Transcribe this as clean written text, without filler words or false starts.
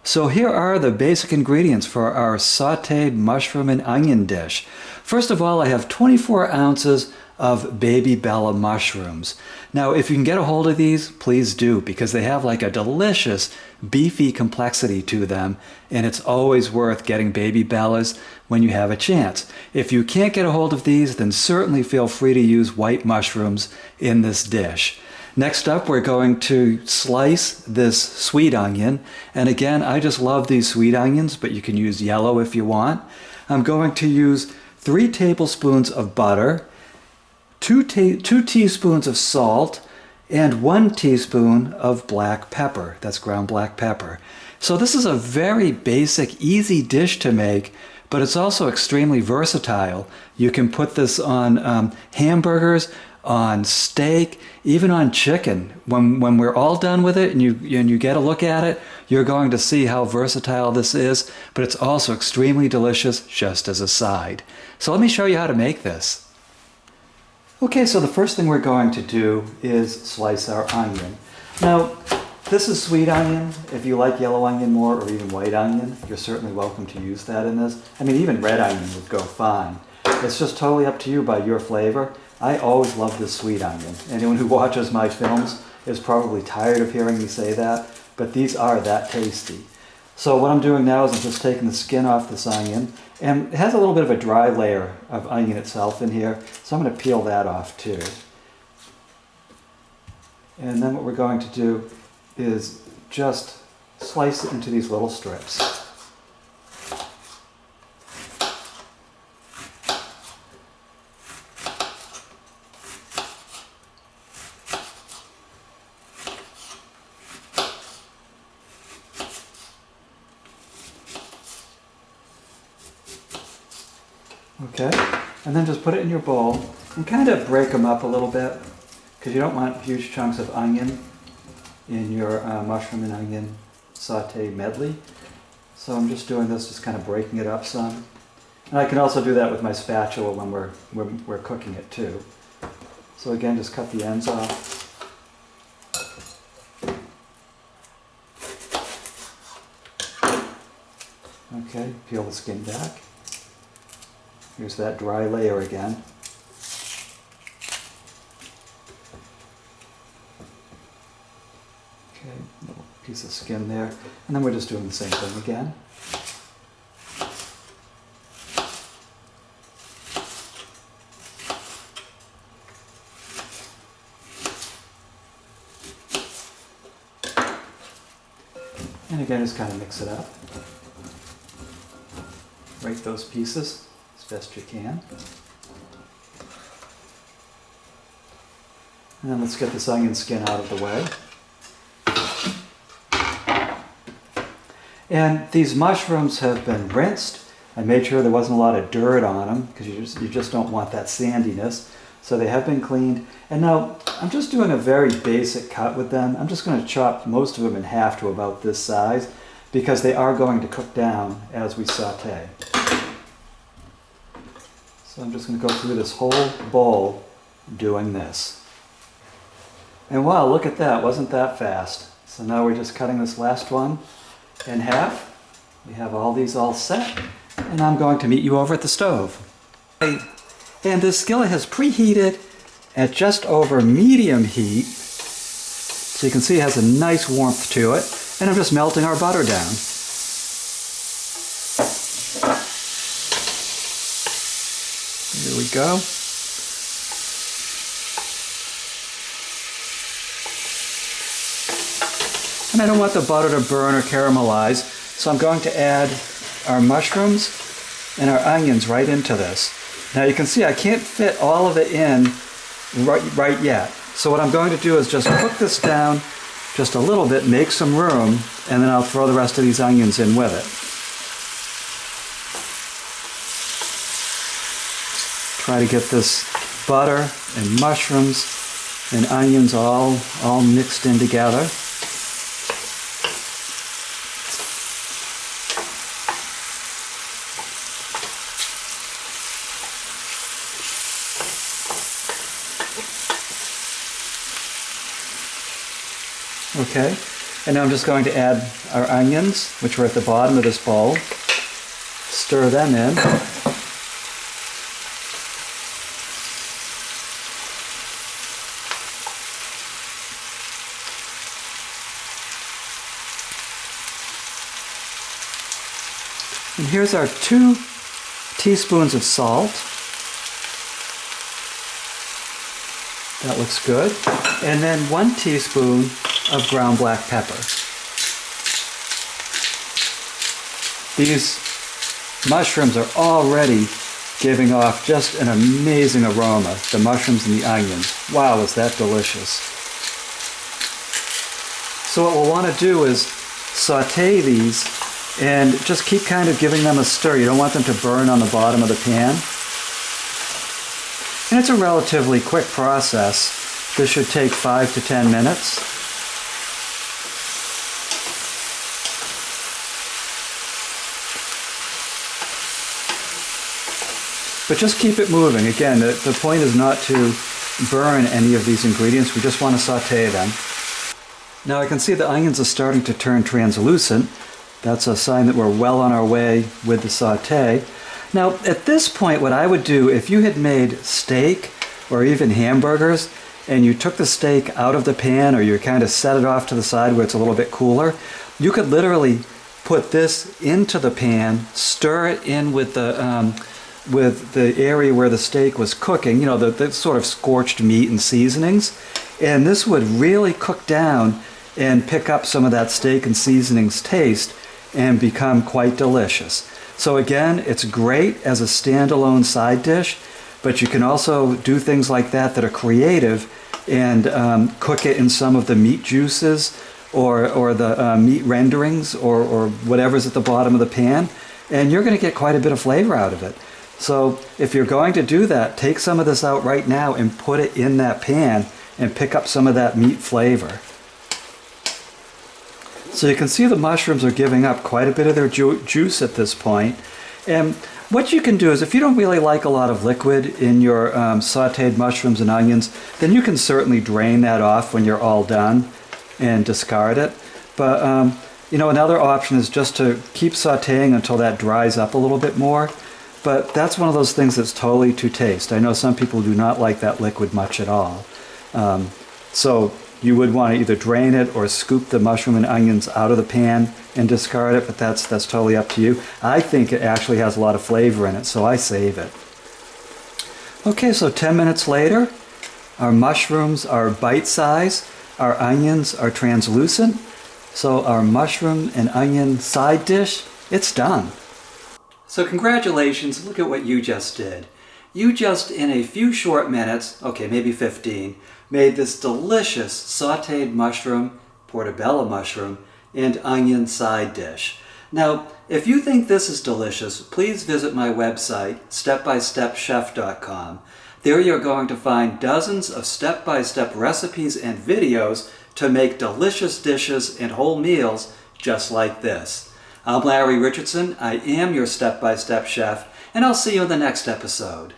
So here are the basic ingredients for our sauteed mushroom and onion dish. First of all, I have 24 ounces of baby Bella mushrooms. Now, if you can get a hold of these, please do, because they have like a delicious beefy complexity to them, and it's always worth getting baby Bellas when you have a chance. If you can't get a hold of these, then certainly feel free to use white mushrooms in this dish. Next up, we're going to slice this sweet onion. And again, I just love these sweet onions, but you can use yellow if you want. I'm going to use 3 tablespoons of butter, 2 teaspoons of salt, and 1 teaspoon of black pepper. That's ground black pepper. So this is a very basic, easy dish to make, but it's also extremely versatile. You can put this on hamburgers, on steak, even on chicken. When we're all done with it and you get a look at it, you're going to see how versatile this is, but it's also extremely delicious just as a side. So let me show you how to make this. Okay, so the first thing we're going to do is slice our onion. Now, this is sweet onion. If you like yellow onion more, or even white onion, you're certainly welcome to use that in this. I mean, even red onion would go fine. It's just totally up to you by your flavor. I always love this sweet onion. Anyone who watches my films is probably tired of hearing me say that, but these are that tasty. So what I'm doing now is I'm just taking the skin off this onion, and it has a little bit of a dry layer of onion itself in here, so I'm going to peel that off too. And then what we're going to do is just slice it into these little strips. Okay, and then just put it in your bowl and kind of break them up a little bit, because you don't want huge chunks of onion in your mushroom and onion saute medley. So I'm just doing this, just kind of breaking it up some. And I can also do that with my spatula when we're cooking it too. So again, just cut the ends off. Okay, peel the skin back. Here's that dry layer again. Okay, little piece of skin there. And then we're just doing the same thing again. And again, just kind of mix it up. Break those pieces as best you can. And then let's get this onion skin out of the way. And these mushrooms have been rinsed. I made sure there wasn't a lot of dirt on them, because you just don't want that sandiness. So they have been cleaned. And now I'm just doing a very basic cut with them. I'm just going to chop most of them in half to about this size, because they are going to cook down as we saute. So I'm just going to go through this whole bowl doing this. And wow, look at that. Wasn't that fast? So now we're just cutting this last one in half. We have all these all set. And I'm going to meet you over at the stove. And this skillet has preheated at just over medium heat. So you can see it has a nice warmth to it. And I'm just melting our butter down. Here we go. And I don't want the butter to burn or caramelize, so I'm going to add our mushrooms and our onions right into this. Now you can see I can't fit all of it in right yet. So what I'm going to do is just cook this down just a little bit, make some room, and then I'll throw the rest of these onions in with it. Try to get this butter and mushrooms and onions all mixed in together. Okay, And now I'm just going to add our onions, which are at the bottom of this bowl. Stir them in. And here's our 2 teaspoons of salt. That looks good. And then 1 teaspoon of ground black pepper. These mushrooms are already giving off just an amazing aroma. The mushrooms and the onions. Wow, is that delicious. So what we'll want to do is saute these and just keep kind of giving them a stir. You don't want them to burn on the bottom of the pan. And it's a relatively quick process. This should take 5 to 10 minutes. But just keep it moving. Again, the point is not to burn any of these ingredients. We just want to saute them. Now I can see the onions are starting to turn translucent. That's a sign that we're well on our way with the saute. Now, at this point, what I would do, if you had made steak or even hamburgers, and you took the steak out of the pan, or you kind of set it off to the side where it's a little bit cooler, you could literally put this into the pan, stir it in with the area where the steak was cooking, you know, the sort of scorched meat and seasonings, and this would really cook down and pick up some of that steak and seasonings taste and become quite delicious. So again, it's great as a standalone side dish, but you can also do things like that are creative and cook it in some of the meat juices or the meat renderings or whatever's at the bottom of the pan, and you're going to get quite a bit of flavor out of it. So if you're going to do that, take some of this out right now and put it in that pan and pick up some of that meat flavor. So you can see the mushrooms are giving up quite a bit of their juice at this point. And what you can do is, if you don't really like a lot of liquid in your sauteed mushrooms and onions, then you can certainly drain that off when you're all done and discard it. But you know, another option is just to keep sauteing until that dries up a little bit more. But that's one of those things that's totally to taste. I know some people do not like that liquid much at all. So you would want to either drain it or scoop the mushroom and onions out of the pan and discard it, but that's totally up to you. I think it actually has a lot of flavor in it, so I save it. Okay, so 10 minutes later, our mushrooms are bite-sized, our onions are translucent, so our mushroom and onion side dish, it's done. So congratulations, look at what you just did. You just, in a few short minutes, okay, maybe 15, made this delicious sauteed mushroom, portobello mushroom, and onion side dish. Now, if you think this is delicious, please visit my website, stepbystepchef.com. There you're going to find dozens of step-by-step recipes and videos to make delicious dishes and whole meals just like this. I'm Larry Richardson. I am your step-by-step chef, and I'll see you in the next episode.